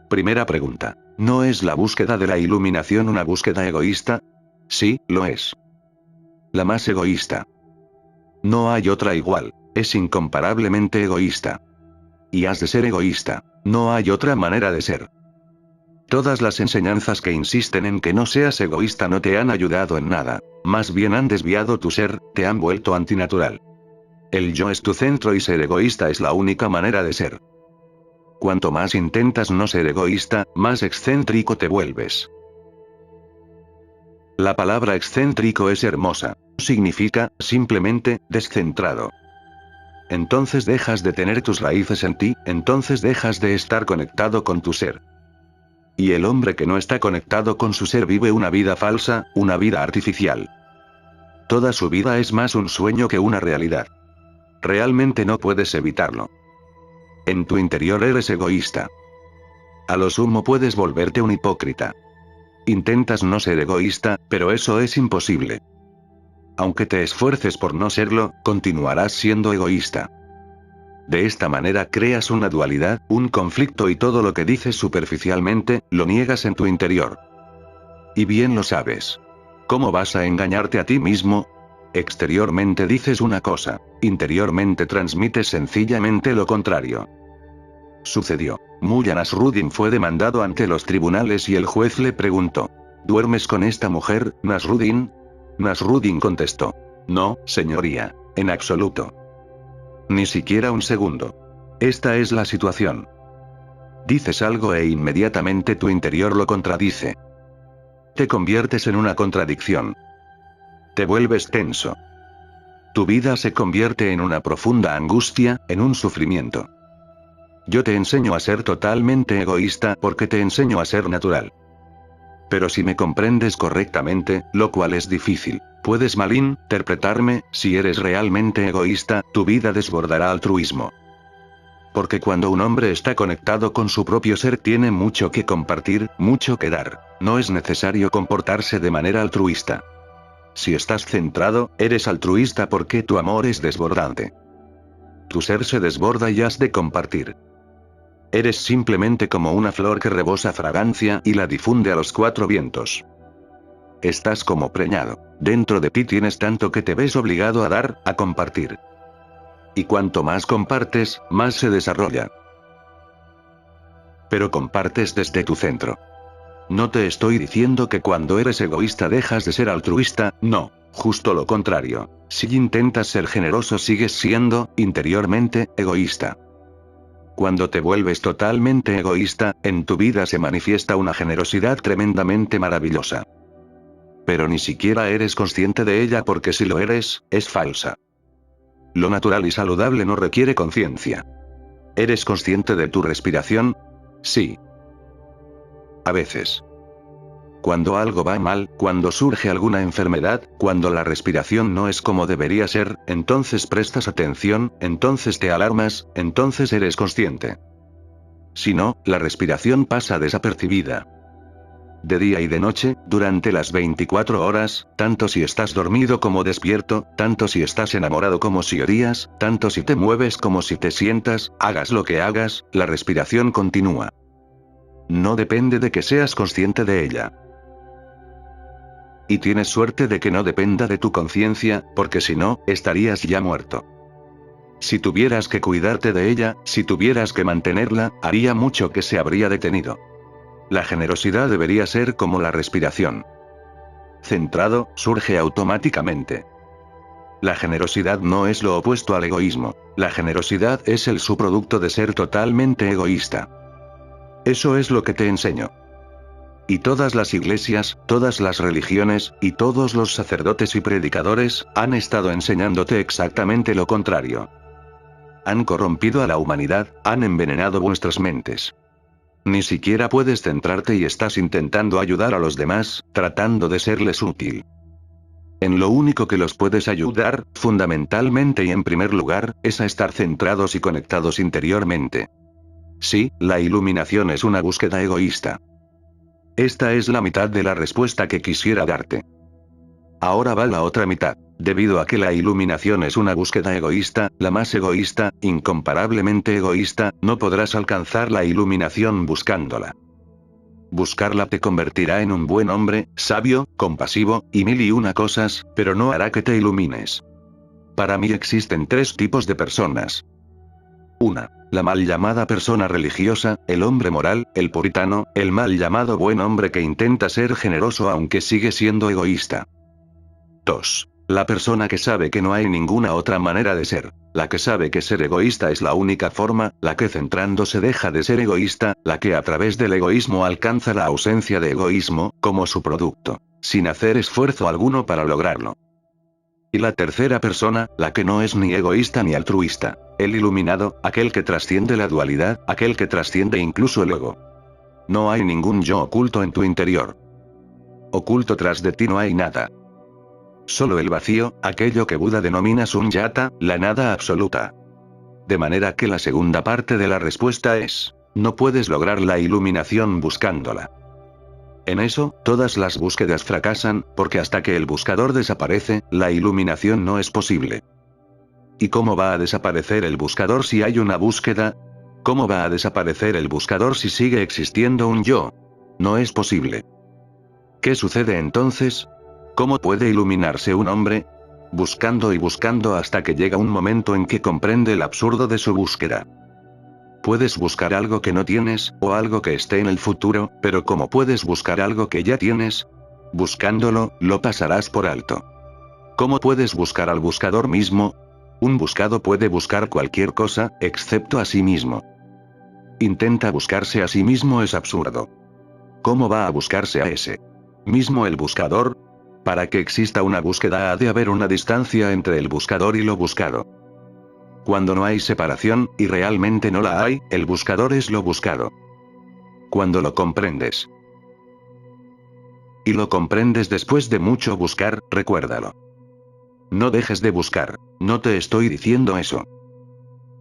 Primera pregunta. ¿No es la búsqueda de la iluminación una búsqueda egoísta? Sí, lo es. La más egoísta. No hay otra igual. Es incomparablemente egoísta. Y has de ser egoísta. No hay otra manera de ser. Todas las enseñanzas que insisten en que no seas egoísta no te han ayudado en nada. Más bien han desviado tu ser, te han vuelto antinatural. El yo es tu centro y ser egoísta es la única manera de ser. Cuanto más intentas no ser egoísta, más excéntrico te vuelves. La palabra excéntrico es hermosa. Significa, simplemente, descentrado. Entonces dejas de tener tus raíces en ti, entonces dejas de estar conectado con tu ser. Y el hombre que no está conectado con su ser vive una vida falsa, una vida artificial. Toda su vida es más un sueño que una realidad. Realmente no puedes evitarlo. En tu interior eres egoísta. A lo sumo puedes volverte un hipócrita. Intentas no ser egoísta, pero eso es imposible. Aunque te esfuerces por no serlo, continuarás siendo egoísta. De esta manera creas una dualidad, un conflicto y todo lo que dices superficialmente, lo niegas en tu interior. Y bien lo sabes. ¿Cómo vas a engañarte a ti mismo? Exteriormente dices una cosa, interiormente transmites sencillamente lo contrario. Sucedió. Mullah Nasruddin fue demandado ante los tribunales y el juez le preguntó: ¿duermes con esta mujer, Nasruddin? Nasruddin contestó: no, señoría, en absoluto. Ni siquiera un segundo. Esta es la situación. Dices algo e inmediatamente tu interior lo contradice. Te conviertes en una contradicción. Te vuelves tenso. Tu vida se convierte en una profunda angustia, en un sufrimiento. Yo te enseño a ser totalmente egoísta porque te enseño a ser natural. Pero si me comprendes correctamente, lo cual es difícil, puedes malinterpretarme. Si eres realmente egoísta, tu vida desbordará altruismo. Porque cuando un hombre está conectado con su propio ser tiene mucho que compartir, mucho que dar. No es necesario comportarse de manera altruista. Si estás centrado, eres altruista porque tu amor es desbordante. Tu ser se desborda y has de compartir. Eres simplemente como una flor que rebosa fragancia y la difunde a los cuatro vientos. Estás como preñado. Dentro de ti tienes tanto que te ves obligado a dar, a compartir. Y cuanto más compartes, más se desarrolla. Pero compartes desde tu centro. No te estoy diciendo que cuando eres egoísta dejas de ser altruista, no, justo lo contrario. Si intentas ser generoso sigues siendo, interiormente, egoísta. Cuando te vuelves totalmente egoísta, en tu vida se manifiesta una generosidad tremendamente maravillosa. Pero ni siquiera eres consciente de ella porque si lo eres, es falsa. Lo natural y saludable no requiere conciencia. ¿Eres consciente de tu respiración? Sí. A veces. Cuando algo va mal, cuando surge alguna enfermedad, cuando la respiración no es como debería ser, entonces prestas atención, entonces te alarmas, entonces eres consciente. Si no, la respiración pasa desapercibida. De día y de noche, durante las 24 horas, tanto si estás dormido como despierto, tanto si estás enamorado como si odias, tanto si te mueves como si te sientas, hagas lo que hagas, la respiración continúa. No depende de que seas consciente de ella. Y tienes suerte de que no dependa de tu conciencia, porque si no, estarías ya muerto. Si tuvieras que cuidarte de ella, si tuvieras que mantenerla, haría mucho que se habría detenido. La generosidad debería ser como la respiración. Centrado, surge automáticamente. La generosidad no es lo opuesto al egoísmo. La generosidad es el subproducto de ser totalmente egoísta. Eso es lo que te enseño. Y todas las iglesias, todas las religiones, y todos los sacerdotes y predicadores, han estado enseñándote exactamente lo contrario. Han corrompido a la humanidad, han envenenado vuestras mentes. Ni siquiera puedes centrarte y estás intentando ayudar a los demás, tratando de serles útil. En lo único que los puedes ayudar, fundamentalmente y en primer lugar, es a estar centrados y conectados interiormente. Sí, la iluminación es una búsqueda egoísta. Esta es la mitad de la respuesta que quisiera darte. Ahora va la otra mitad. Debido a que la iluminación es una búsqueda egoísta, la más egoísta, incomparablemente egoísta, no podrás alcanzar la iluminación buscándola. Buscarla te convertirá en un buen hombre, sabio, compasivo, y mil y una cosas, pero no hará que te ilumines. Para mí existen tres tipos de personas. 1. La mal llamada persona religiosa, el hombre moral, el puritano, el mal llamado buen hombre que intenta ser generoso aunque sigue siendo egoísta. 2. La persona que sabe que no hay ninguna otra manera de ser, la que sabe que ser egoísta es la única forma, la que centrándose deja de ser egoísta, la que a través del egoísmo alcanza la ausencia de egoísmo, como su producto, sin hacer esfuerzo alguno para lograrlo. Y la tercera persona, la que no es ni egoísta ni altruista, el iluminado, aquel que trasciende la dualidad, aquel que trasciende incluso el ego. No hay ningún yo oculto en tu interior. Oculto tras de ti no hay nada. Solo el vacío, aquello que Buda denomina sunyata, la nada absoluta. De manera que la segunda parte de la respuesta es, no puedes lograr la iluminación buscándola. En eso, todas las búsquedas fracasan, porque hasta que el buscador desaparece, la iluminación no es posible. ¿Y cómo va a desaparecer el buscador si hay una búsqueda? ¿Cómo va a desaparecer el buscador si sigue existiendo un yo? No es posible. ¿Qué sucede entonces? ¿Cómo puede iluminarse un hombre? Buscando y buscando hasta que llega un momento en que comprende el absurdo de su búsqueda. Puedes buscar algo que no tienes, o algo que esté en el futuro, pero ¿cómo puedes buscar algo que ya tienes? Buscándolo, lo pasarás por alto. ¿Cómo puedes buscar al buscador mismo? Un buscado puede buscar cualquier cosa, excepto a sí mismo. Intenta buscarse a sí mismo es absurdo. ¿Cómo va a buscarse a ese mismo el buscador? Para que exista una búsqueda ha de haber una distancia entre el buscador y lo buscado. Cuando no hay separación, y realmente no la hay, el buscador es lo buscado. Cuando lo comprendes. Y lo comprendes después de mucho buscar, recuérdalo. No dejes de buscar, no te estoy diciendo eso.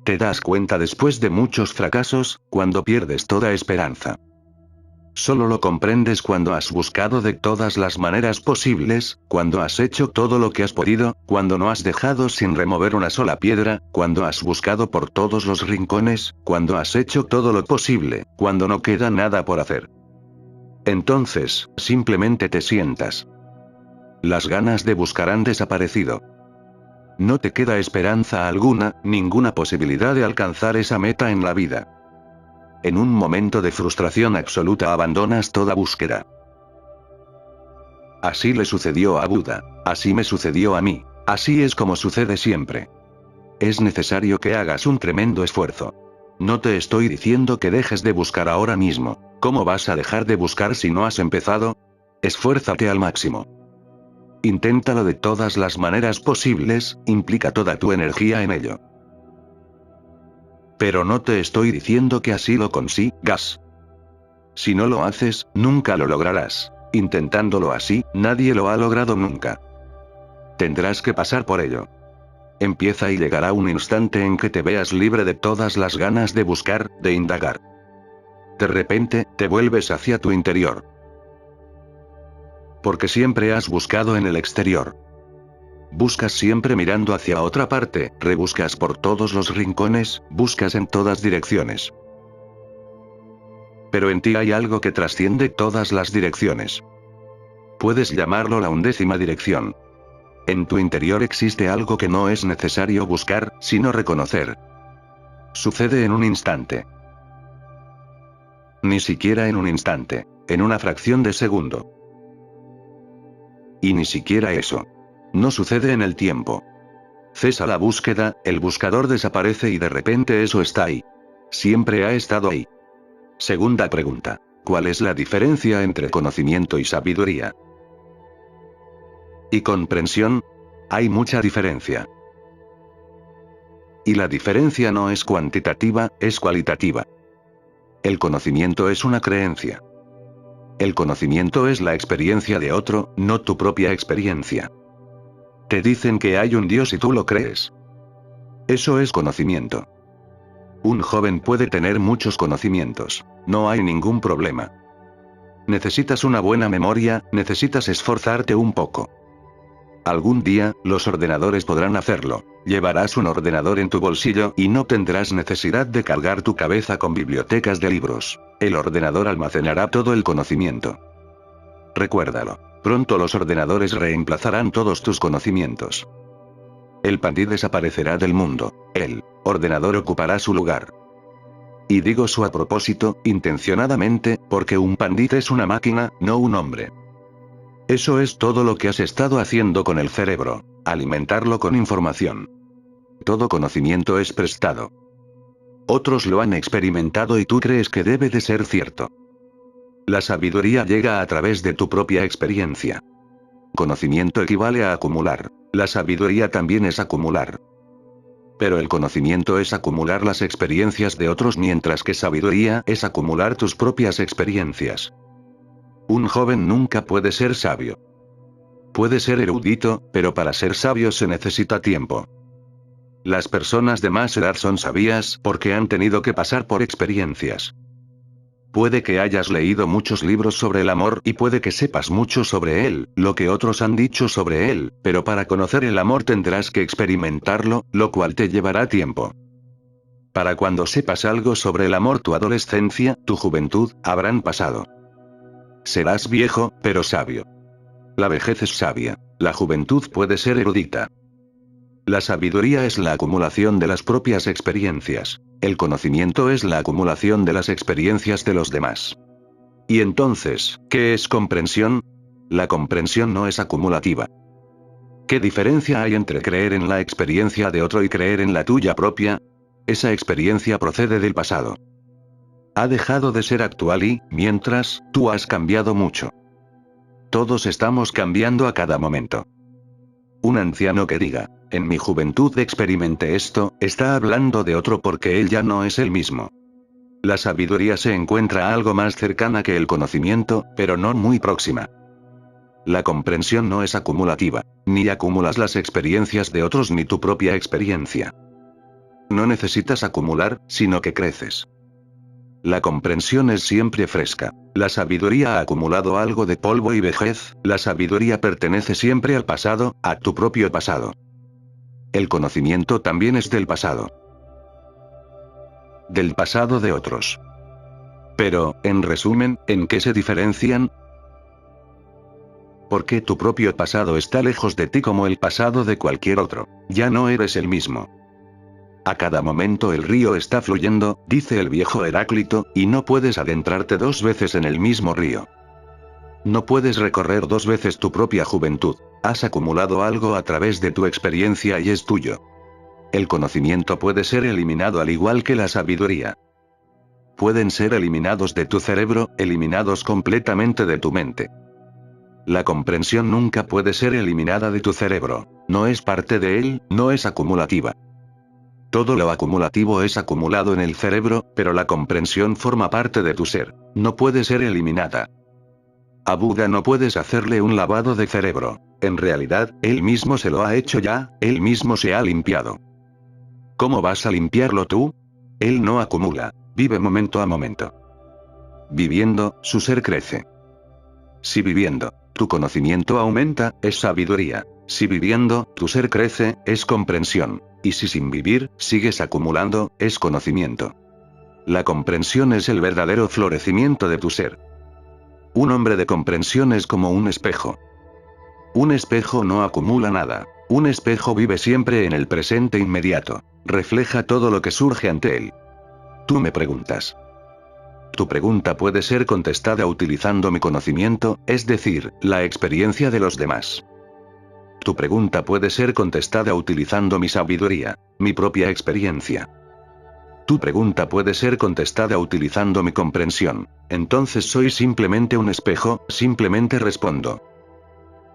Te das cuenta después de muchos fracasos, cuando pierdes toda esperanza. Solo lo comprendes cuando has buscado de todas las maneras posibles, cuando has hecho todo lo que has podido, cuando no has dejado sin remover una sola piedra, cuando has buscado por todos los rincones, cuando has hecho todo lo posible, cuando no queda nada por hacer. Entonces, simplemente te sientas. Las ganas de buscar han desaparecido. No te queda esperanza alguna, ninguna posibilidad de alcanzar esa meta en la vida. En un momento de frustración absoluta abandonas toda búsqueda. Así le sucedió a Buda. Así me sucedió a mí. Así es como sucede siempre. Es necesario que hagas un tremendo esfuerzo. No te estoy diciendo que dejes de buscar ahora mismo. ¿Cómo vas a dejar de buscar si no has empezado? Esfuérzate al máximo. Inténtalo de todas las maneras posibles, implica toda tu energía en ello. Pero no te estoy diciendo que así lo consigas. Si no lo haces, nunca lo lograrás. Intentándolo así, nadie lo ha logrado nunca. Tendrás que pasar por ello. Empieza y llegará un instante en que te veas libre de todas las ganas de buscar, de indagar. De repente, te vuelves hacia tu interior. Porque siempre has buscado en el exterior. Buscas siempre mirando hacia otra parte, rebuscas por todos los rincones, buscas en todas direcciones. Pero en ti hay algo que trasciende todas las direcciones. Puedes llamarlo la 11ª dirección. En tu interior existe algo que no es necesario buscar, sino reconocer. Sucede en un instante. Ni siquiera en un instante, en una fracción de segundo. Y ni siquiera eso. No sucede en el tiempo. Cesa la búsqueda, el buscador desaparece y de repente eso está ahí. Siempre ha estado ahí. Segunda pregunta. ¿Cuál es la diferencia entre conocimiento y sabiduría? ¿Y comprensión? Hay mucha diferencia. Y la diferencia no es cuantitativa, es cualitativa. El conocimiento es una creencia. El conocimiento es la experiencia de otro, no tu propia experiencia. Te dicen que hay un Dios y tú lo crees. Eso es conocimiento. Un joven puede tener muchos conocimientos. No hay ningún problema. Necesitas una buena memoria, necesitas esforzarte un poco. Algún día, los ordenadores podrán hacerlo. Llevarás un ordenador en tu bolsillo y no tendrás necesidad de cargar tu cabeza con bibliotecas de libros. El ordenador almacenará todo el conocimiento. Recuérdalo. Pronto los ordenadores reemplazarán todos tus conocimientos. El pandí desaparecerá del mundo. El ordenador ocupará su lugar. Y digo su a propósito, intencionadamente, porque un pandit es una máquina, no un hombre. Eso es todo lo que has estado haciendo con el cerebro. Alimentarlo con información. Todo conocimiento es prestado. Otros lo han experimentado y tú crees que debe de ser cierto. La sabiduría llega a través de tu propia experiencia. Conocimiento equivale a acumular. La sabiduría también es acumular. Pero el conocimiento es acumular las experiencias de otros, mientras que sabiduría es acumular tus propias experiencias. Un joven nunca puede ser sabio. Puede ser erudito, pero para ser sabio se necesita tiempo. Las personas de más edad son sabias porque han tenido que pasar por experiencias. Puede que hayas leído muchos libros sobre el amor y puede que sepas mucho sobre él, lo que otros han dicho sobre él, pero para conocer el amor tendrás que experimentarlo, lo cual te llevará tiempo. Para cuando sepas algo sobre el amor, tu adolescencia, tu juventud, habrán pasado. Serás viejo, pero sabio. La vejez es sabia. La juventud puede ser erudita. La sabiduría es la acumulación de las propias experiencias. El conocimiento es la acumulación de las experiencias de los demás. Y entonces, ¿qué es comprensión? La comprensión no es acumulativa. ¿Qué diferencia hay entre creer en la experiencia de otro y creer en la tuya propia? Esa experiencia procede del pasado. Ha dejado de ser actual y, mientras, tú has cambiado mucho. Todos estamos cambiando a cada momento. Un anciano que diga, en mi juventud experimenté esto, está hablando de otro porque él ya no es el mismo. La sabiduría se encuentra algo más cercana que el conocimiento, pero no muy próxima. La comprensión no es acumulativa, ni acumulas las experiencias de otros ni tu propia experiencia. No necesitas acumular, sino que creces. La comprensión es siempre fresca. La sabiduría ha acumulado algo de polvo y vejez. La sabiduría pertenece siempre al pasado, a tu propio pasado. El conocimiento también es del pasado. Del pasado de otros. Pero, en resumen, ¿en qué se diferencian? Porque tu propio pasado está lejos de ti como el pasado de cualquier otro. Ya no eres el mismo. A cada momento el río está fluyendo, dice el viejo Heráclito, y no puedes adentrarte dos veces en el mismo río. No puedes recorrer dos veces tu propia juventud. Has acumulado algo a través de tu experiencia y es tuyo. El conocimiento puede ser eliminado al igual que la sabiduría. Pueden ser eliminados de tu cerebro, eliminados completamente de tu mente. La comprensión nunca puede ser eliminada de tu cerebro. No es parte de él, no es acumulativa. Todo lo acumulativo es acumulado en el cerebro, pero la comprensión forma parte de tu ser. No puede ser eliminada. A Buda no puedes hacerle un lavado de cerebro. En realidad, él mismo se lo ha hecho ya, él mismo se ha limpiado. ¿Cómo vas a limpiarlo tú? Él no acumula, vive momento a momento. Viviendo, su ser crece. Si viviendo, tu conocimiento aumenta, es sabiduría. Si viviendo, tu ser crece, es comprensión. Y si sin vivir, sigues acumulando, es conocimiento. La comprensión es el verdadero florecimiento de tu ser. Un hombre de comprensión es como un espejo. Un espejo no acumula nada. Un espejo vive siempre en el presente inmediato. Refleja todo lo que surge ante él. Tú me preguntas. Tu pregunta puede ser contestada utilizando mi conocimiento, es decir, la experiencia de los demás. Tu pregunta puede ser contestada utilizando mi sabiduría, mi propia experiencia. Tu pregunta puede ser contestada utilizando mi comprensión. Entonces soy simplemente un espejo, simplemente respondo.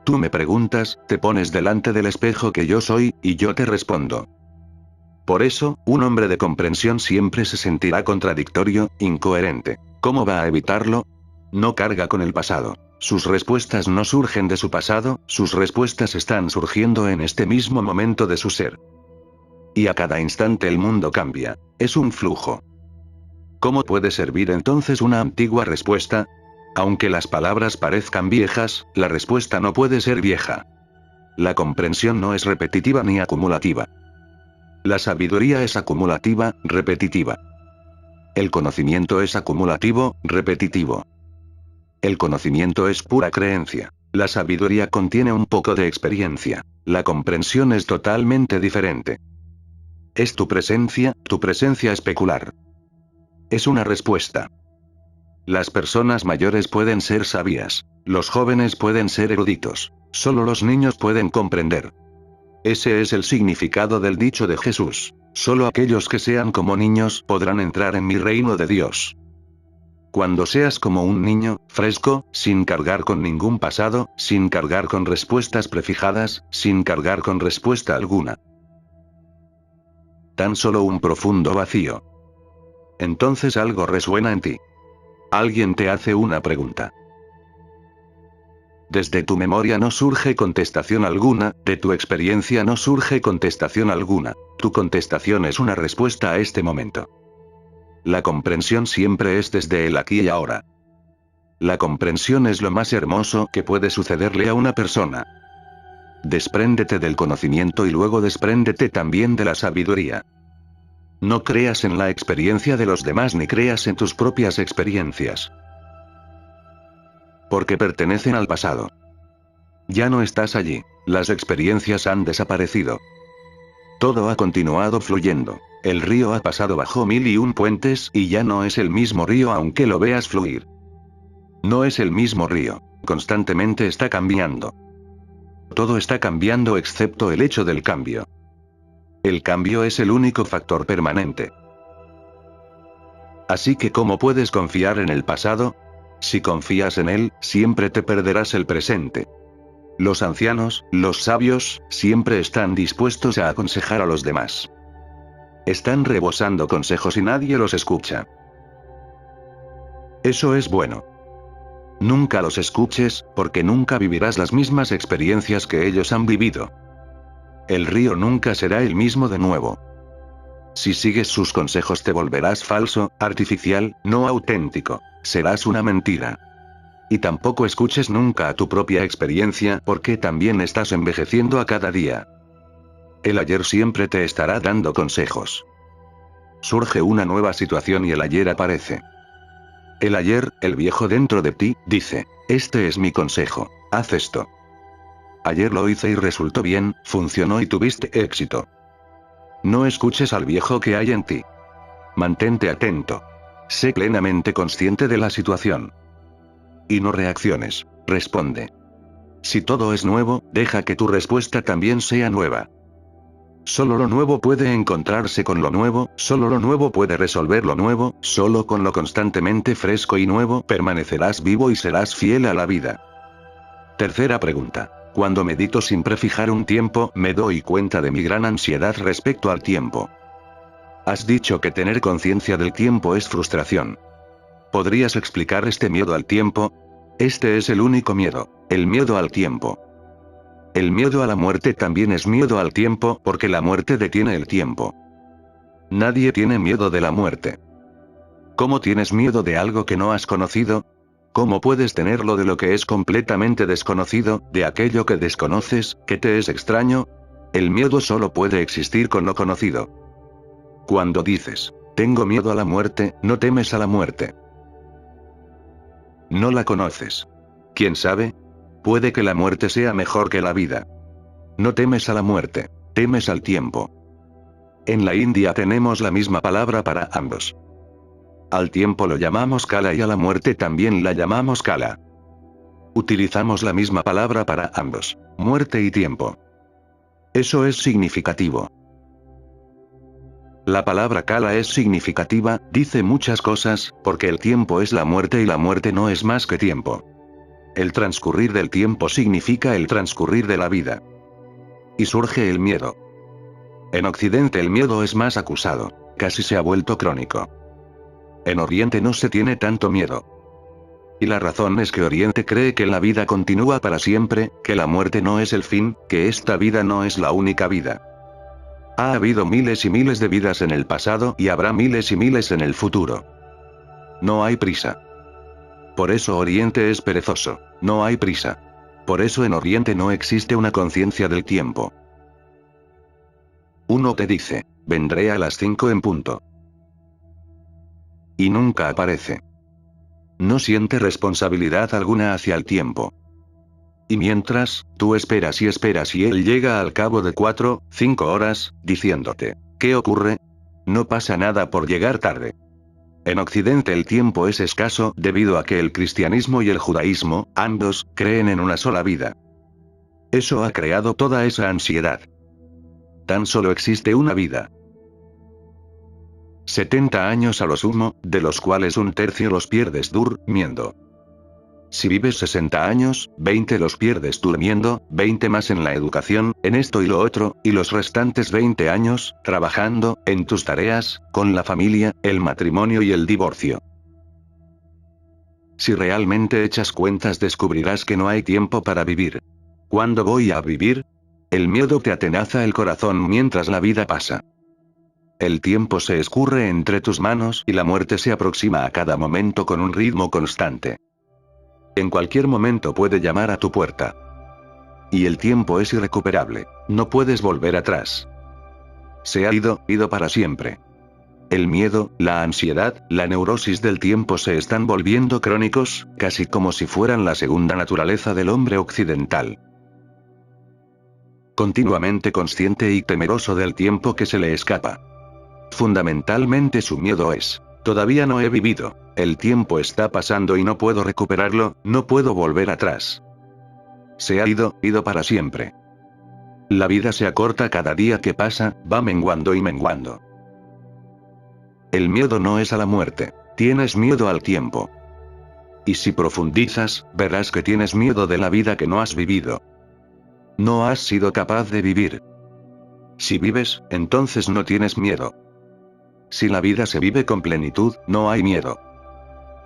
Tú me preguntas, te pones delante del espejo que yo soy, y yo te respondo. Por eso, un hombre de comprensión siempre se sentirá contradictorio, incoherente. ¿Cómo va a evitarlo? No carga con el pasado. Sus respuestas no surgen de su pasado, sus respuestas están surgiendo en este mismo momento de su ser. Y a cada instante el mundo cambia. Es un flujo. ¿Cómo puede servir entonces una antigua respuesta? Aunque las palabras parezcan viejas, la respuesta no puede ser vieja. La comprensión no es repetitiva ni acumulativa. La sabiduría es acumulativa, repetitiva. El conocimiento es acumulativo, repetitivo. El conocimiento es pura creencia. La sabiduría contiene un poco de experiencia. La comprensión es totalmente diferente. Es tu presencia especular. Es una respuesta. Las personas mayores pueden ser sabias. Los jóvenes pueden ser eruditos. Solo los niños pueden comprender. Ese es el significado del dicho de Jesús. Solo aquellos que sean como niños podrán entrar en mi reino de Dios. Cuando seas como un niño, fresco, sin cargar con ningún pasado, sin cargar con respuestas prefijadas, sin cargar con respuesta alguna. Tan solo un profundo vacío. Entonces algo resuena en ti. Alguien te hace una pregunta. Desde tu memoria no surge contestación alguna, de tu experiencia no surge contestación alguna. Tu contestación es una respuesta a este momento. La comprensión siempre es desde el aquí y ahora. La comprensión es lo más hermoso que puede sucederle a una persona. Despréndete del conocimiento y luego despréndete también de la sabiduría. No creas en la experiencia de los demás ni creas en tus propias experiencias. Porque pertenecen al pasado. Ya no estás allí, las experiencias han desaparecido. Todo ha continuado fluyendo. El río ha pasado bajo 1001 puentes y ya no es el mismo río aunque lo veas fluir. No es el mismo río, constantemente está cambiando. Todo está cambiando excepto el hecho del cambio. El cambio es el único factor permanente. Así que ¿cómo puedes confiar en el pasado? Si confías en él, siempre te perderás el presente. Los ancianos, los sabios, siempre están dispuestos a aconsejar a los demás. Están rebosando consejos y nadie los escucha. Eso es bueno. Nunca los escuches, porque nunca vivirás las mismas experiencias que ellos han vivido. El río nunca será el mismo de nuevo. Si sigues sus consejos te volverás falso, artificial, no auténtico. Serás una mentira. Y tampoco escuches nunca a tu propia experiencia, porque también estás envejeciendo a cada día. El ayer siempre te estará dando consejos. Surge una nueva situación y el ayer aparece. El ayer, el viejo dentro de ti, dice, este es mi consejo, haz esto. Ayer lo hice y resultó bien, funcionó y tuviste éxito. No escuches al viejo que hay en ti. Mantente atento. Sé plenamente consciente de la situación. Y no reacciones, responde. Si todo es nuevo, deja que tu respuesta también sea nueva. Solo lo nuevo puede encontrarse con lo nuevo, solo lo nuevo puede resolver lo nuevo, solo con lo constantemente fresco y nuevo permanecerás vivo y serás fiel a la vida. Tercera pregunta. Cuando medito sin prefijar un tiempo, me doy cuenta de mi gran ansiedad respecto al tiempo. Has dicho que tener conciencia del tiempo es frustración. ¿Podrías explicar este miedo al tiempo? Este es el único miedo, el miedo al tiempo. El miedo a la muerte también es miedo al tiempo, porque la muerte detiene el tiempo. Nadie tiene miedo de la muerte. ¿Cómo tienes miedo de algo que no has conocido? ¿Cómo puedes tenerlo de lo que es completamente desconocido, de aquello que desconoces, que te es extraño? El miedo solo puede existir con lo conocido. Cuando dices, tengo miedo a la muerte, no temes a la muerte. No la conoces. ¿Quién sabe? Puede que la muerte sea mejor que la vida. No temes a la muerte, temes al tiempo. En la India tenemos la misma palabra para ambos. Al tiempo lo llamamos kala y a la muerte también la llamamos kala. Utilizamos la misma palabra para ambos, muerte y tiempo. Eso es significativo. La palabra kala es significativa, dice muchas cosas, porque el tiempo es la muerte y la muerte no es más que tiempo. El transcurrir del tiempo significa el transcurrir de la vida. Y surge el miedo. En Occidente el miedo es más acusado, casi se ha vuelto crónico. En Oriente no se tiene tanto miedo. Y la razón es que Oriente cree que la vida continúa para siempre, que la muerte no es el fin, que esta vida no es la única vida. Ha habido miles y miles de vidas en el pasado y habrá miles y miles en el futuro. No hay prisa. Por eso Oriente es perezoso, no hay prisa. Por eso en Oriente no existe una conciencia del tiempo. Uno te dice, vendré a las 5 en punto. Y nunca aparece. No siente responsabilidad alguna hacia el tiempo. Y mientras, tú esperas y él llega al cabo de 4, 5 horas, diciéndote, ¿qué ocurre? No pasa nada por llegar tarde. En Occidente el tiempo es escaso debido a que el cristianismo y el judaísmo, ambos, creen en una sola vida. Eso ha creado toda esa ansiedad. Tan solo existe una vida. 70 años a lo sumo, de los cuales un tercio los pierdes durmiendo. Si vives 60 años, 20 los pierdes durmiendo, 20 más en la educación, en esto y lo otro, y los restantes 20 años, trabajando, en tus tareas, con la familia, el matrimonio y el divorcio. Si realmente echas cuentas descubrirás que no hay tiempo para vivir. ¿Cuándo voy a vivir? El miedo te atenaza el corazón mientras la vida pasa. El tiempo se escurre entre tus manos y la muerte se aproxima a cada momento con un ritmo constante. En cualquier momento puede llamar a tu puerta. Y el tiempo es irrecuperable, no puedes volver atrás. Se ha ido para siempre. El miedo, la ansiedad, la neurosis del tiempo se están volviendo crónicos, casi como si fueran la segunda naturaleza del hombre occidental. Continuamente consciente y temeroso del tiempo que se le escapa. Fundamentalmente su miedo es, todavía no he vivido, el tiempo está pasando y no puedo recuperarlo, no puedo volver atrás. Se ha ido para siempre. La vida se acorta cada día que pasa, va menguando y menguando. El miedo no es a la muerte, tienes miedo al tiempo. Y si profundizas, verás que tienes miedo de la vida que no has vivido. No has sido capaz de vivir. Si vives, entonces no tienes miedo. Si la vida se vive con plenitud, no hay miedo.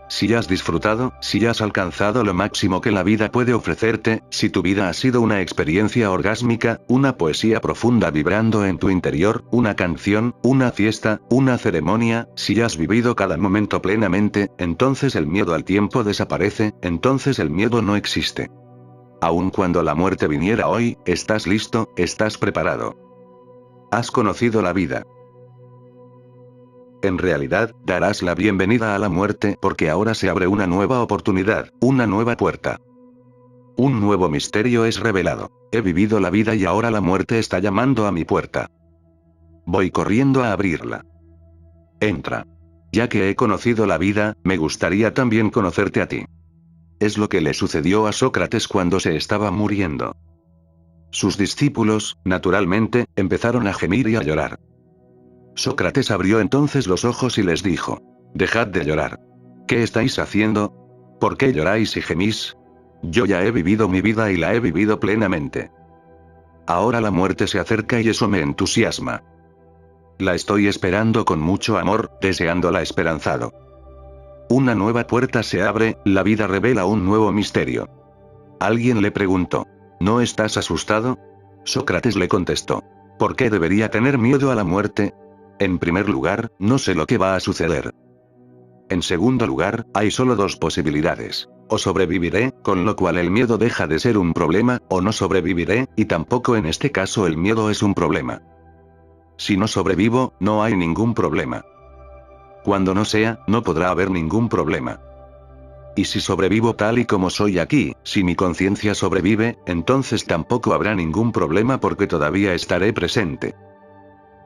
Si has disfrutado, si has alcanzado lo máximo que la vida puede ofrecerte, si tu vida ha sido una experiencia orgásmica, una poesía profunda vibrando en tu interior, una canción, una fiesta, una ceremonia, si has vivido cada momento plenamente, entonces el miedo al tiempo desaparece, entonces el miedo no existe. Aun cuando la muerte viniera hoy, estás listo, estás preparado. Has conocido la vida. En realidad, darás la bienvenida a la muerte porque ahora se abre una nueva oportunidad, una nueva puerta. Un nuevo misterio es revelado. He vivido la vida y ahora la muerte está llamando a mi puerta. Voy corriendo a abrirla. Entra. Ya que he conocido la vida, me gustaría también conocerte a ti. Es lo que le sucedió a Sócrates cuando se estaba muriendo. Sus discípulos, naturalmente, empezaron a gemir y a llorar. Sócrates abrió entonces los ojos y les dijo: «Dejad de llorar. ¿Qué estáis haciendo? ¿Por qué lloráis y gemís? Yo ya he vivido mi vida y la he vivido plenamente. Ahora la muerte se acerca y eso me entusiasma. La estoy esperando con mucho amor, deseándola esperanzado. Una nueva puerta se abre, la vida revela un nuevo misterio». Alguien le preguntó: «¿No estás asustado?» Sócrates le contestó: «¿Por qué debería tener miedo a la muerte? En primer lugar, no sé lo que va a suceder. En segundo lugar, hay solo dos posibilidades. O sobreviviré, con lo cual el miedo deja de ser un problema, o no sobreviviré, y tampoco en este caso el miedo es un problema. Si no sobrevivo, no hay ningún problema. Cuando no sea, no podrá haber ningún problema. Y si sobrevivo tal y como soy aquí, si mi conciencia sobrevive, entonces tampoco habrá ningún problema porque todavía estaré presente.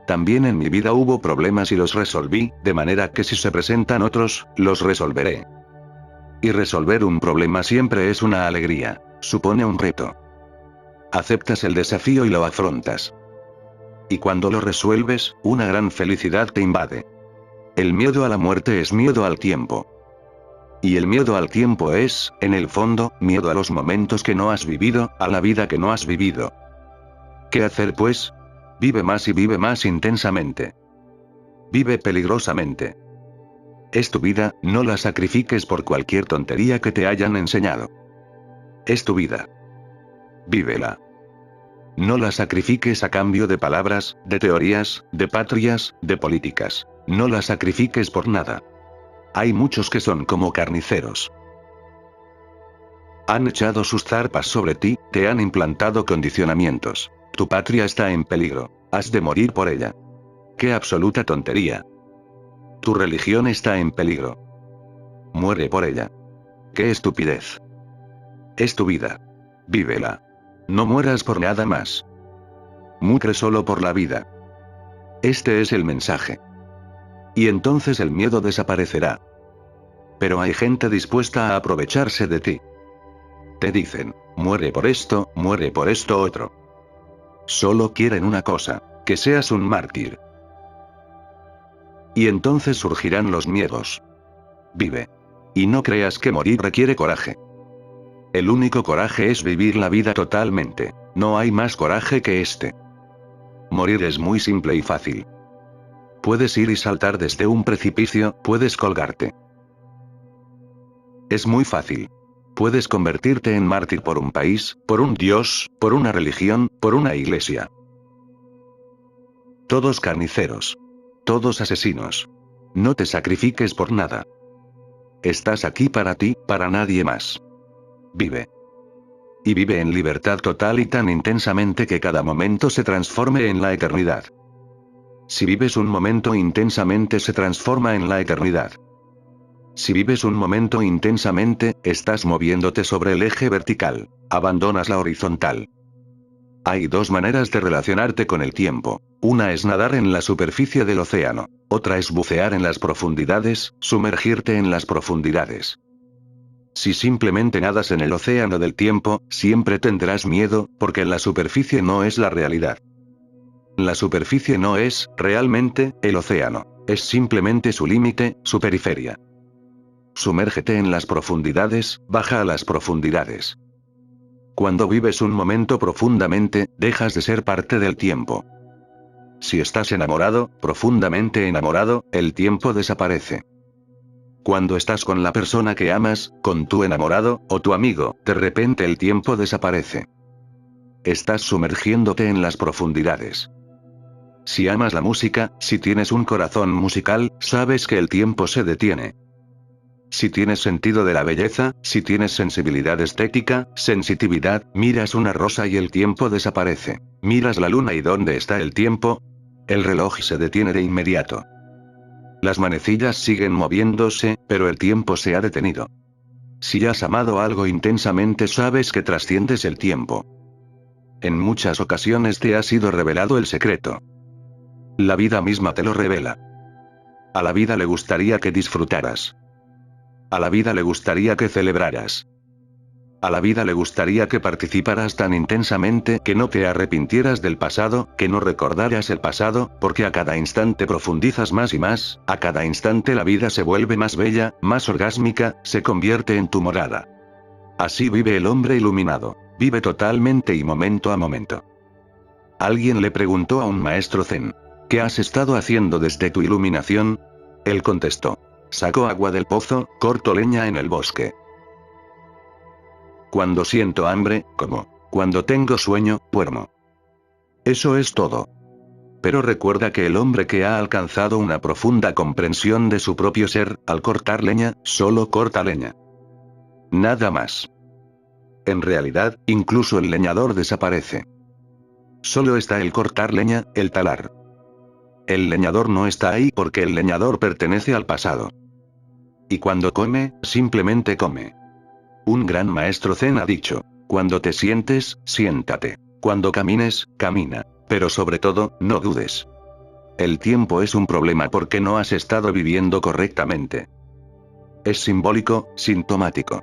También en mi vida hubo problemas y los resolví, de manera que si se presentan otros, los resolveré. Y resolver un problema siempre es una alegría, supone un reto. Aceptas el desafío y lo afrontas. Y cuando lo resuelves, una gran felicidad te invade. El miedo a la muerte es miedo al tiempo. Y el miedo al tiempo es, en el fondo, miedo a los momentos que no has vivido, a la vida que no has vivido. ¿Qué hacer pues? Vive más y vive más intensamente. Vive peligrosamente. Es tu vida, no la sacrifiques por cualquier tontería que te hayan enseñado. Es tu vida. Vívela. No la sacrifiques a cambio de palabras, de teorías, de patrias, de políticas. No la sacrifiques por nada. Hay muchos que son como carniceros. Han echado sus zarpas sobre ti, te han implantado condicionamientos. Tu patria está en peligro. Has de morir por ella. ¡Qué absoluta tontería! Tu religión está en peligro. Muere por ella. ¡Qué estupidez! Es tu vida. Vívela. No mueras por nada más. Muere solo por la vida. Este es el mensaje. Y entonces el miedo desaparecerá. Pero hay gente dispuesta a aprovecharse de ti. Te dicen, muere por esto otro. Solo quieren una cosa, que seas un mártir. Y entonces surgirán los miedos. Vive. Y no creas que morir requiere coraje. El único coraje es vivir la vida totalmente. No hay más coraje que este. Morir es muy simple y fácil. Puedes ir y saltar desde un precipicio, puedes colgarte. Es muy fácil. Puedes convertirte en mártir por un país, por un dios, por una religión, por una iglesia. Todos carniceros. Todos asesinos. No te sacrifiques por nada. Estás aquí para ti, para nadie más. Vive. Y vive en libertad total y tan intensamente que cada momento se transforme en la eternidad. Si vives un momento intensamente se transforma en la eternidad. Si vives un momento intensamente, estás moviéndote sobre el eje vertical. Abandonas la horizontal. Hay dos maneras de relacionarte con el tiempo. Una es nadar en la superficie del océano. Otra es bucear en las profundidades, sumergirte en las profundidades. Si simplemente nadas en el océano del tiempo, siempre tendrás miedo, porque la superficie no es la realidad. La superficie no es, realmente, el océano. Es simplemente su límite, su periferia. Sumérgete en las profundidades, baja a las profundidades. Cuando vives un momento profundamente, dejas de ser parte del tiempo. Si estás enamorado, profundamente enamorado, el tiempo desaparece. Cuando estás con la persona que amas, con tu enamorado, o tu amigo, de repente el tiempo desaparece. Estás sumergiéndote en las profundidades. Si amas la música, si tienes un corazón musical, sabes que el tiempo se detiene. Si tienes sentido de la belleza, si tienes sensibilidad estética, sensitividad, miras una rosa y el tiempo desaparece. Miras la luna y ¿dónde está el tiempo? El reloj se detiene de inmediato. Las manecillas siguen moviéndose, pero el tiempo se ha detenido. Si has amado algo intensamente sabes que trasciendes el tiempo. En muchas ocasiones te ha sido revelado el secreto. La vida misma te lo revela. A la vida le gustaría que disfrutaras. A la vida le gustaría que celebraras. A la vida le gustaría que participaras tan intensamente que no te arrepintieras del pasado, que no recordaras el pasado, porque a cada instante profundizas más y más, a cada instante la vida se vuelve más bella, más orgásmica, se convierte en tu morada. Así vive el hombre iluminado. Vive totalmente y momento a momento. Alguien le preguntó a un maestro zen: ¿qué has estado haciendo desde tu iluminación? Él contestó: saco agua del pozo, corto leña en el bosque. Cuando siento hambre, como. Cuando tengo sueño, duermo. Eso es todo. Pero recuerda que el hombre que ha alcanzado una profunda comprensión de su propio ser, al cortar leña, solo corta leña. Nada más. En realidad, incluso el leñador desaparece. Solo está el cortar leña, el talar. El leñador no está ahí porque el leñador pertenece al pasado. Y cuando come, simplemente come. Un gran maestro zen ha dicho: cuando te sientes, siéntate. Cuando camines, camina. Pero sobre todo, no dudes. El tiempo es un problema porque no has estado viviendo correctamente. Es simbólico, sintomático.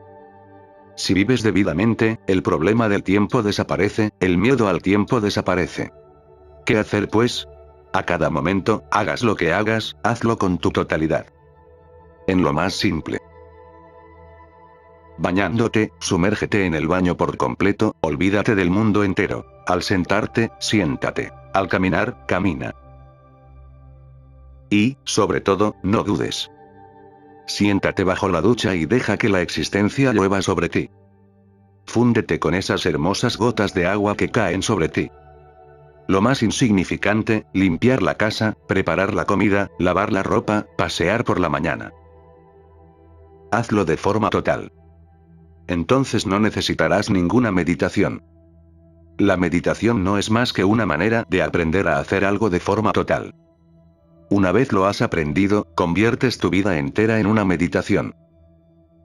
Si vives debidamente, el problema del tiempo desaparece, el miedo al tiempo desaparece. ¿Qué hacer pues? A cada momento, hagas lo que hagas, hazlo con tu totalidad. En lo más simple. Bañándote, sumérgete en el baño por completo, olvídate del mundo entero. Al sentarte, siéntate. Al caminar, camina. Y, sobre todo, no dudes. Siéntate bajo la ducha y deja que la existencia llueva sobre ti. Fúndete con esas hermosas gotas de agua que caen sobre ti. Lo más insignificante, limpiar la casa, preparar la comida, lavar la ropa, pasear por la mañana. Hazlo de forma total. Entonces no necesitarás ninguna meditación. La meditación no es más que una manera de aprender a hacer algo de forma total. Una vez lo has aprendido, conviertes tu vida entera en una meditación.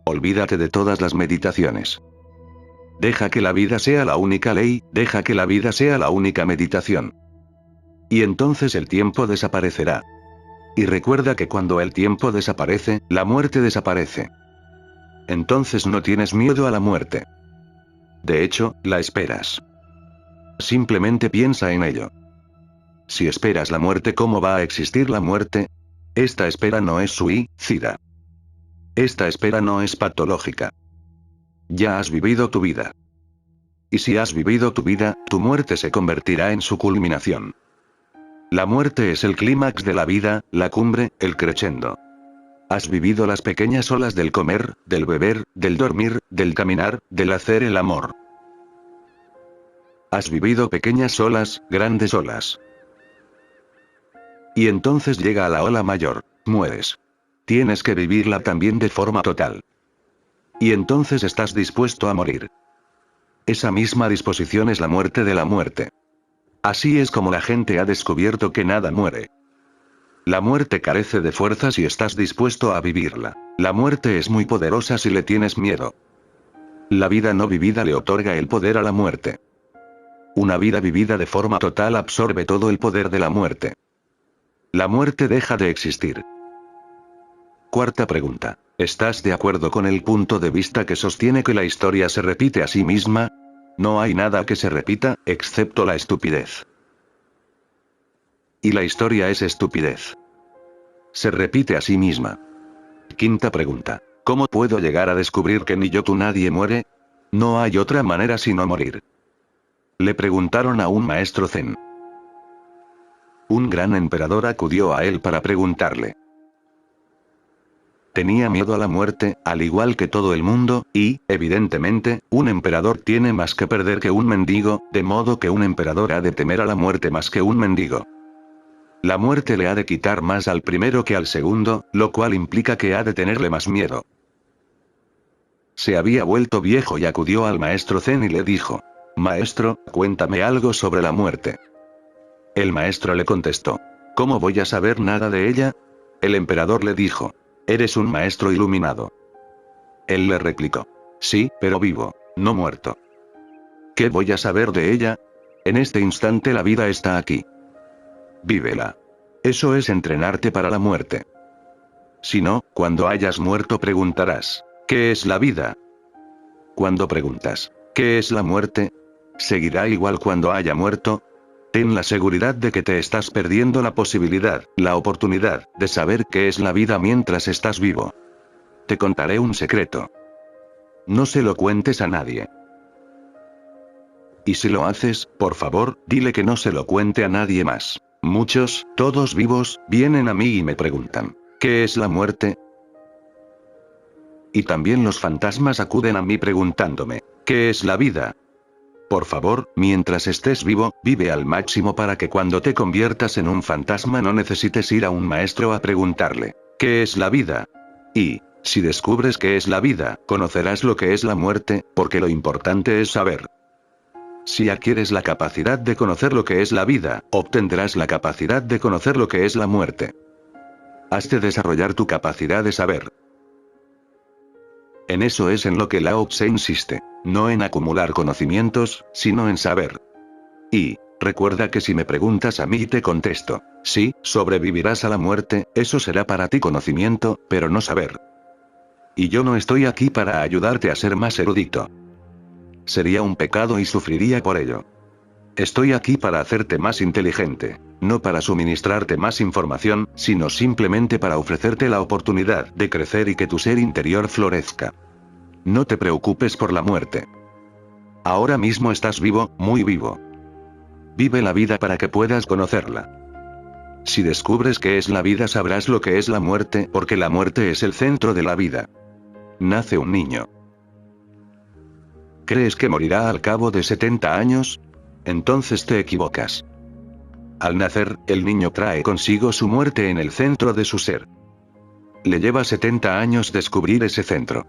Olvídate de todas las meditaciones. Deja que la vida sea la única ley, deja que la vida sea la única meditación. Y entonces el tiempo desaparecerá. Y recuerda que cuando el tiempo desaparece, la muerte desaparece. Entonces no tienes miedo a la muerte. De hecho, la esperas. Simplemente piensa en ello. Si esperas la muerte, ¿cómo va a existir la muerte? Esta espera no es suicida. Esta espera no es patológica. Ya has vivido tu vida. Y si has vivido tu vida, tu muerte se convertirá en su culminación. La muerte es el clímax de la vida, la cumbre, el crescendo. Has vivido las pequeñas olas del comer, del beber, del dormir, del caminar, del hacer el amor. Has vivido pequeñas olas, grandes olas. Y entonces llega a la ola mayor, mueres. Tienes que vivirla también de forma total. Y entonces estás dispuesto a morir. Esa misma disposición es la muerte de la muerte. Así es como la gente ha descubierto que nada muere. La muerte carece de fuerza si estás dispuesto a vivirla. La muerte es muy poderosa si le tienes miedo. La vida no vivida le otorga el poder a la muerte. Una vida vivida de forma total absorbe todo el poder de la muerte. La muerte deja de existir. Cuarta pregunta. ¿Estás de acuerdo con el punto de vista que sostiene que la historia se repite a sí misma? No hay nada que se repita, excepto la estupidez. Y la historia es estupidez. Se repite a sí misma. Quinta pregunta. ¿Cómo puedo llegar a descubrir que ni yo tú nadie muere? No hay otra manera sino morir. Le preguntaron a un maestro zen. Un gran emperador acudió a él para preguntarle. Tenía miedo a la muerte, al igual que todo el mundo, y, evidentemente, un emperador tiene más que perder que un mendigo, de modo que un emperador ha de temer a la muerte más que un mendigo. La muerte le ha de quitar más al primero que al segundo, lo cual implica que ha de tenerle más miedo. Se había vuelto viejo y acudió al maestro zen y le dijo: Maestro, cuéntame algo sobre la muerte. El maestro le contestó: ¿Cómo voy a saber nada de ella? El emperador le dijo: Eres un maestro iluminado. Él le replicó: Sí, pero vivo, no muerto. ¿Qué voy a saber de ella? En este instante la vida está aquí. Vívela. Eso es entrenarte para la muerte. Si no, cuando hayas muerto preguntarás: ¿qué es la vida? Cuando preguntas: ¿qué es la muerte? ¿Seguirá igual cuando haya muerto? Ten la seguridad de que te estás perdiendo la posibilidad, la oportunidad, de saber qué es la vida mientras estás vivo. Te contaré un secreto. No se lo cuentes a nadie. Y si lo haces, por favor, dile que no se lo cuente a nadie más. Muchos, todos vivos, vienen a mí y me preguntan: ¿qué es la muerte? Y también los fantasmas acuden a mí preguntándome: ¿qué es la vida? Por favor, mientras estés vivo, vive al máximo para que cuando te conviertas en un fantasma no necesites ir a un maestro a preguntarle: ¿qué es la vida? Y, si descubres qué es la vida, conocerás lo que es la muerte, porque lo importante es saber. Si adquieres la capacidad de conocer lo que es la vida, obtendrás la capacidad de conocer lo que es la muerte. Has de desarrollar tu capacidad de saber. En eso es en lo que Lao Tse insiste, no en acumular conocimientos, sino en saber. Y, recuerda que si me preguntas a mí y te contesto: sí, sobrevivirás a la muerte, eso será para ti conocimiento, pero no saber. Y yo no estoy aquí para ayudarte a ser más erudito. Sería un pecado y sufriría por ello. Estoy aquí para hacerte más inteligente, no para suministrarte más información, sino simplemente para ofrecerte la oportunidad de crecer y que tu ser interior florezca. No te preocupes por la muerte. Ahora mismo estás vivo, muy vivo. Vive la vida para que puedas conocerla. Si descubres qué es la vida, sabrás lo que es la muerte, porque la muerte es el centro de la vida. Nace un niño. ¿Crees que morirá al cabo de 70 años? Entonces te equivocas. Al nacer, el niño trae consigo su muerte en el centro de su ser. Le lleva 70 años descubrir ese centro.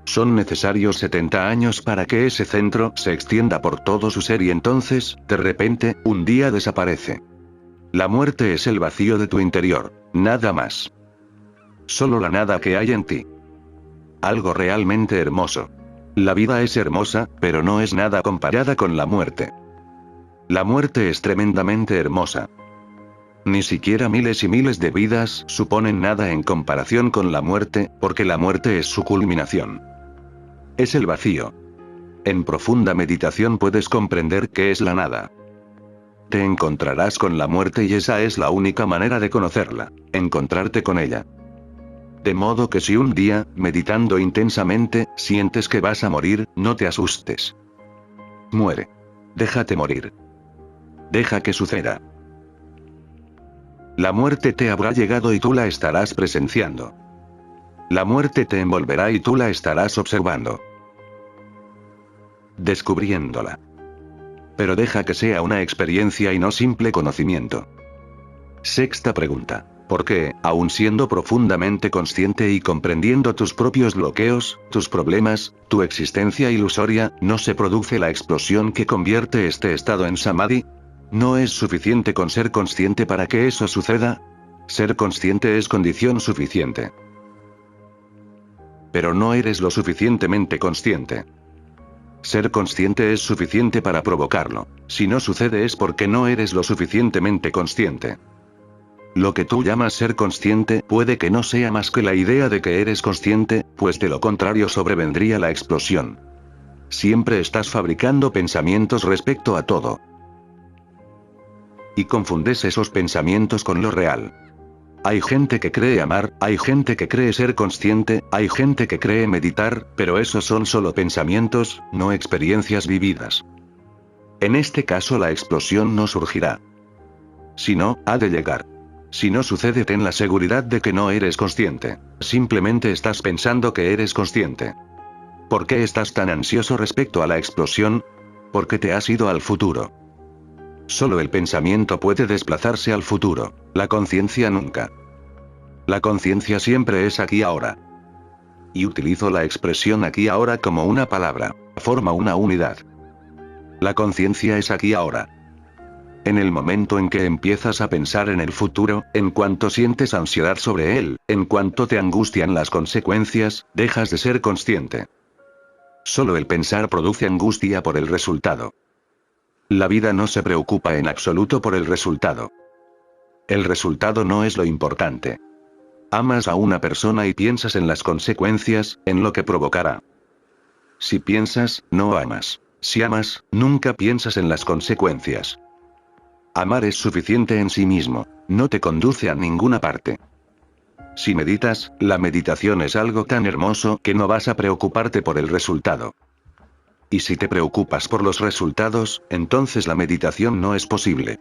Son necesarios 70 años para que ese centro se extienda por todo su ser y entonces, de repente, un día desaparece. La muerte es el vacío de tu interior, nada más. Solo la nada que hay en ti. Algo realmente hermoso. La vida es hermosa, pero no es nada comparada con la muerte. La muerte es tremendamente hermosa. Ni siquiera miles y miles de vidas suponen nada en comparación con la muerte, porque la muerte es su culminación. Es el vacío. En profunda meditación puedes comprender qué es la nada. Te encontrarás con la muerte y esa es la única manera de conocerla, encontrarte con ella. De modo que si un día, meditando intensamente, sientes que vas a morir, no te asustes. Muere. Déjate morir. Deja que suceda. La muerte te habrá llegado y tú la estarás presenciando. La muerte te envolverá y tú la estarás observando. Descubriéndola. Pero deja que sea una experiencia y no simple conocimiento. Sexta pregunta. ¿Por qué, aun siendo profundamente consciente y comprendiendo tus propios bloqueos, tus problemas, tu existencia ilusoria, no se produce la explosión que convierte este estado en samadhi? ¿No es suficiente con ser consciente para que eso suceda? Ser consciente es condición suficiente. Pero no eres lo suficientemente consciente. Ser consciente es suficiente para provocarlo. Si no sucede es porque no eres lo suficientemente consciente. Lo que tú llamas ser consciente puede que no sea más que la idea de que eres consciente, pues de lo contrario sobrevendría la explosión. Siempre estás fabricando pensamientos respecto a todo. Y confundes esos pensamientos con lo real. Hay gente que cree amar, hay gente que cree ser consciente, hay gente que cree meditar, pero esos son solo pensamientos, no experiencias vividas. En este caso la explosión no surgirá. Si no, ha de llegar. Si no sucede, ten la seguridad de que no eres consciente. Simplemente estás pensando que eres consciente. ¿Por qué estás tan ansioso respecto a la explosión? Porque te has ido al futuro. Solo el pensamiento puede desplazarse al futuro, la conciencia nunca. La conciencia siempre es aquí ahora. Y utilizo la expresión aquí ahora como una palabra, forma una unidad. La conciencia es aquí ahora. En el momento en que empiezas a pensar en el futuro, en cuanto sientes ansiedad sobre él, en cuanto te angustian las consecuencias, dejas de ser consciente. Solo el pensar produce angustia por el resultado. La vida no se preocupa en absoluto por el resultado. El resultado no es lo importante. Amas a una persona y piensas en las consecuencias, en lo que provocará. Si piensas, no amas. Si amas, nunca piensas en las consecuencias. Amar es suficiente en sí mismo, no te conduce a ninguna parte. Si meditas, la meditación es algo tan hermoso que no vas a preocuparte por el resultado. Y si te preocupas por los resultados, entonces la meditación no es posible.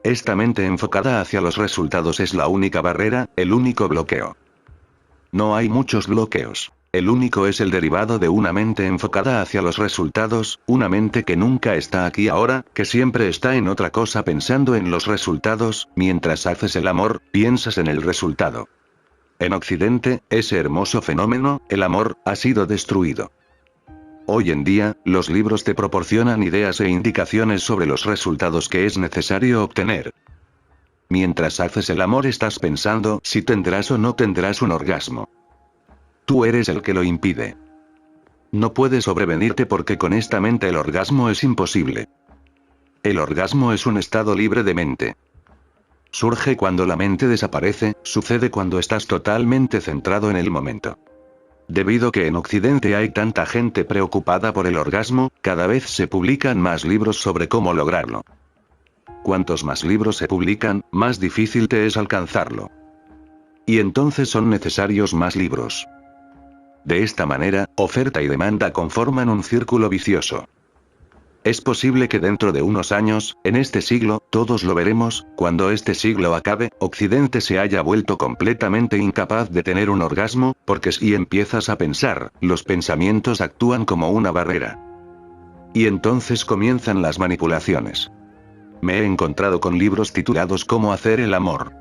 Esta mente enfocada hacia los resultados es la única barrera, el único bloqueo. No hay muchos bloqueos. El único es el derivado de una mente enfocada hacia los resultados, una mente que nunca está aquí ahora, que siempre está en otra cosa pensando en los resultados, mientras haces el amor, piensas en el resultado. En Occidente, ese hermoso fenómeno, el amor, ha sido destruido. Hoy en día, los libros te proporcionan ideas e indicaciones sobre los resultados que es necesario obtener. Mientras haces el amor estás pensando si tendrás o no tendrás un orgasmo. Tú eres el que lo impide. No puedes sobrevenirte porque con esta mente el orgasmo es imposible. El orgasmo es un estado libre de mente. Surge cuando la mente desaparece, sucede cuando estás totalmente centrado en el momento. Debido que en Occidente hay tanta gente preocupada por el orgasmo, cada vez se publican más libros sobre cómo lograrlo. Cuantos más libros se publican, más difícil te es alcanzarlo. Y entonces son necesarios más libros. De esta manera, oferta y demanda conforman un círculo vicioso. Es posible que dentro de unos años, en este siglo, todos lo veremos, cuando este siglo acabe, Occidente se haya vuelto completamente incapaz de tener un orgasmo, porque si empiezas a pensar, los pensamientos actúan como una barrera. Y entonces comienzan las manipulaciones. Me he encontrado con libros titulados ¿Cómo hacer el amor?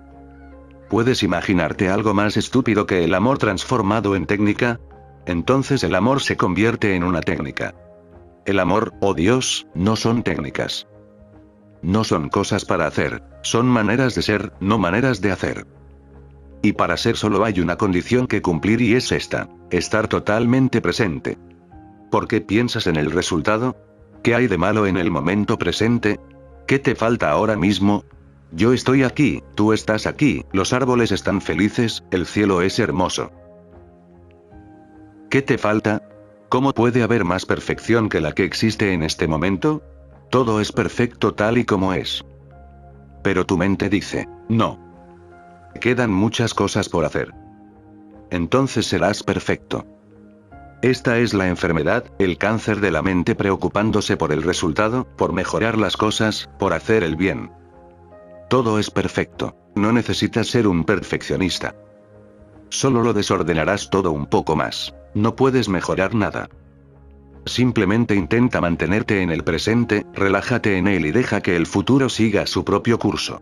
¿Puedes imaginarte algo más estúpido que el amor transformado en técnica? Entonces el amor se convierte en una técnica. El amor, oh Dios, no son técnicas. No son cosas para hacer, son maneras de ser, no maneras de hacer. Y para ser solo hay una condición que cumplir y es esta: estar totalmente presente. ¿Por qué piensas en el resultado? ¿Qué hay de malo en el momento presente? ¿Qué te falta ahora mismo? Yo estoy aquí, tú estás aquí, los árboles están felices, el cielo es hermoso. ¿Qué te falta? ¿Cómo puede haber más perfección que la que existe en este momento? Todo es perfecto tal y como es. Pero tu mente dice, no. Quedan muchas cosas por hacer. Entonces serás perfecto. Esta es la enfermedad, el cáncer de la mente preocupándose por el resultado, por mejorar las cosas, por hacer el bien. Todo es perfecto, no necesitas ser un perfeccionista. Solo lo desordenarás todo un poco más. No puedes mejorar nada. Simplemente intenta mantenerte en el presente, relájate en él y deja que el futuro siga su propio curso.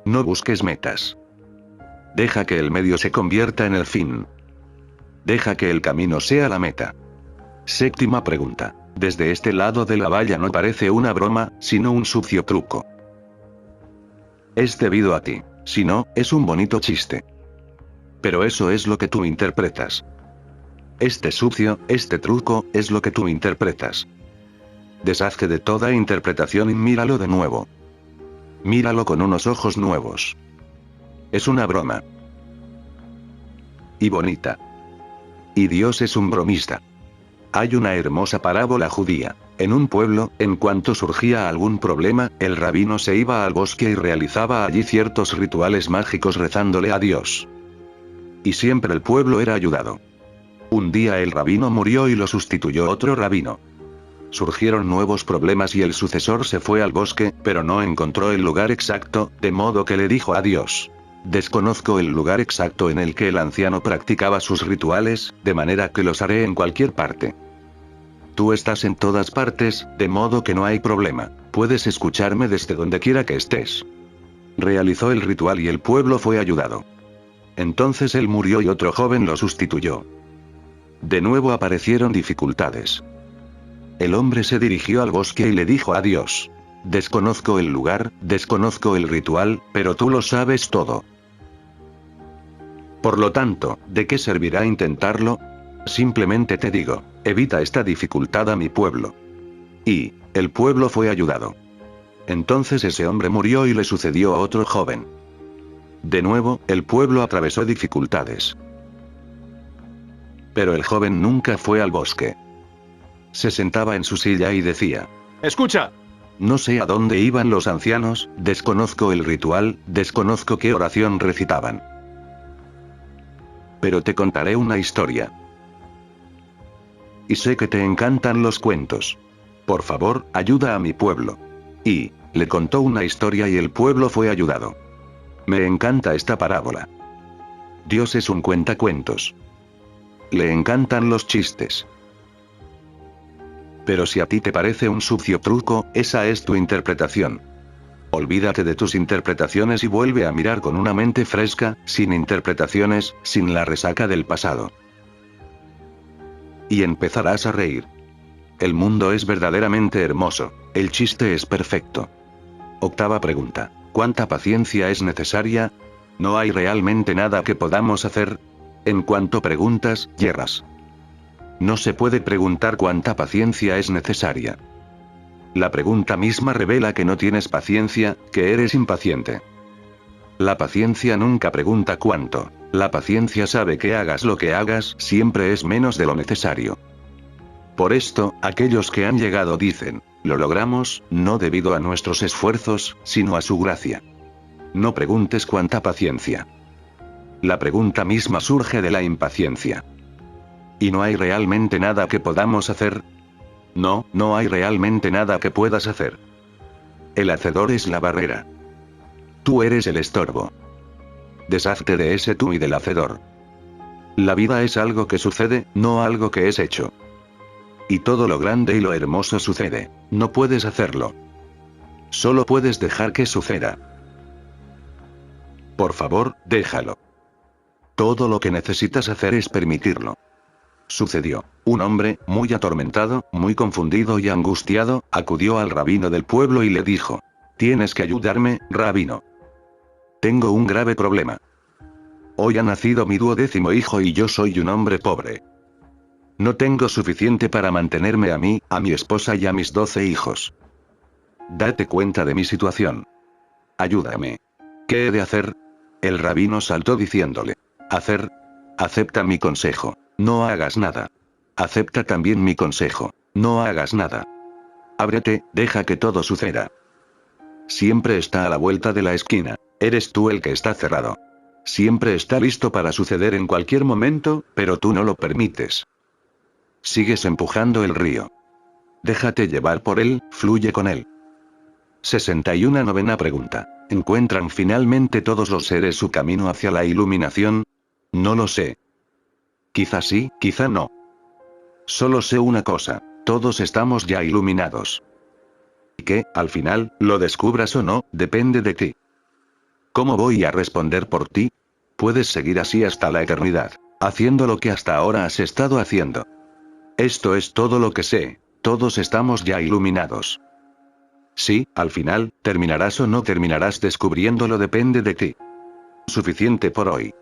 No busques metas. Deja que el medio se convierta en el fin. Deja que el camino sea la meta. Séptima pregunta. Desde este lado de la valla no parece una broma, sino un sucio truco. Es debido a ti. Si no, es un bonito chiste. Pero eso es lo que tú interpretas. Este sucio, este truco, es lo que tú interpretas. Deshazte de toda interpretación y míralo de nuevo. Míralo con unos ojos nuevos. Es una broma. Y bonita. Y Dios es un bromista. Hay una hermosa parábola judía. En un pueblo, en cuanto surgía algún problema, el rabino se iba al bosque y realizaba allí ciertos rituales mágicos rezándole a Dios. Y siempre el pueblo era ayudado. Un día el rabino murió y lo sustituyó otro rabino. Surgieron nuevos problemas y el sucesor se fue al bosque, pero no encontró el lugar exacto, de modo que le dijo a Dios: desconozco el lugar exacto en el que el anciano practicaba sus rituales, de manera que los haré en cualquier parte. Tú estás en todas partes, de modo que no hay problema, puedes escucharme desde donde quiera que estés. Realizó el ritual y el pueblo fue ayudado. Entonces él murió y otro joven lo sustituyó. De nuevo aparecieron dificultades. El hombre se dirigió al bosque y le dijo a Dios: desconozco el lugar, desconozco el ritual, pero tú lo sabes todo. Por lo tanto, ¿de qué servirá intentarlo? Simplemente te digo, evita esta dificultad a mi pueblo. Y, el pueblo fue ayudado. Entonces ese hombre murió y le sucedió a otro joven. De nuevo, el pueblo atravesó dificultades. Pero el joven nunca fue al bosque. Se sentaba en su silla y decía: escucha. No sé a dónde iban los ancianos, desconozco el ritual, desconozco qué oración recitaban. Pero te contaré una historia. Y sé que te encantan los cuentos. Por favor, ayuda a mi pueblo. Y, le contó una historia y el pueblo fue ayudado. Me encanta esta parábola. Dios es un cuentacuentos. Le encantan los chistes. Pero si a ti te parece un sucio truco, esa es tu interpretación. Olvídate de tus interpretaciones y vuelve a mirar con una mente fresca, sin interpretaciones, sin la resaca del pasado. Y empezarás a reír. El mundo es verdaderamente hermoso, el chiste es perfecto. Octava pregunta. ¿Cuánta paciencia es necesaria? ¿No hay realmente nada que podamos hacer? En cuanto preguntas, yerras. No se puede preguntar cuánta paciencia es necesaria. La pregunta misma revela que no tienes paciencia, que eres impaciente. La paciencia nunca pregunta cuánto. La paciencia sabe que hagas lo que hagas, siempre es menos de lo necesario. Por esto, aquellos que han llegado dicen: lo logramos, no debido a nuestros esfuerzos, sino a su gracia. No preguntes cuánta paciencia. La pregunta misma surge de la impaciencia. ¿Y no hay realmente nada que podamos hacer? No, no hay realmente nada que puedas hacer. El hacedor es la barrera. Tú eres el estorbo. Deshazte de ese tú y del hacedor. La vida es algo que sucede, no algo que es hecho. Y todo lo grande y lo hermoso sucede. No puedes hacerlo. Solo puedes dejar que suceda. Por favor, déjalo. Todo lo que necesitas hacer es permitirlo. Sucedió. Un hombre, muy atormentado, muy confundido y angustiado, acudió al rabino del pueblo y le dijo: «Tienes que ayudarme, rabino. Tengo un grave problema. Hoy ha nacido mi 12º hijo y yo soy un hombre pobre. No tengo suficiente para mantenerme a mí, a mi esposa y a mis 12 hijos. Date cuenta de mi situación. Ayúdame. ¿Qué he de hacer?». El rabino saltó diciéndole: «¿Hacer? Acepta mi consejo. No hagas nada. Acepta también mi consejo. No hagas nada. Ábrete, deja que todo suceda. Siempre está a la vuelta de la esquina. Eres tú el que está cerrado. Siempre está listo para suceder en cualquier momento, pero tú no lo permites. Sigues empujando el río. Déjate llevar por él, fluye con él». 61 novena pregunta. ¿Encuentran finalmente todos los seres su camino hacia la iluminación? No lo sé. Quizá sí, quizá no. Solo sé una cosa: todos estamos ya iluminados. Y que, al final, lo descubras o no, depende de ti. ¿Cómo voy a responder por ti? Puedes seguir así hasta la eternidad, haciendo lo que hasta ahora has estado haciendo. Esto es todo lo que sé: todos estamos ya iluminados. Sí, al final, terminarás o no terminarás descubriéndolo depende de ti. Suficiente por hoy.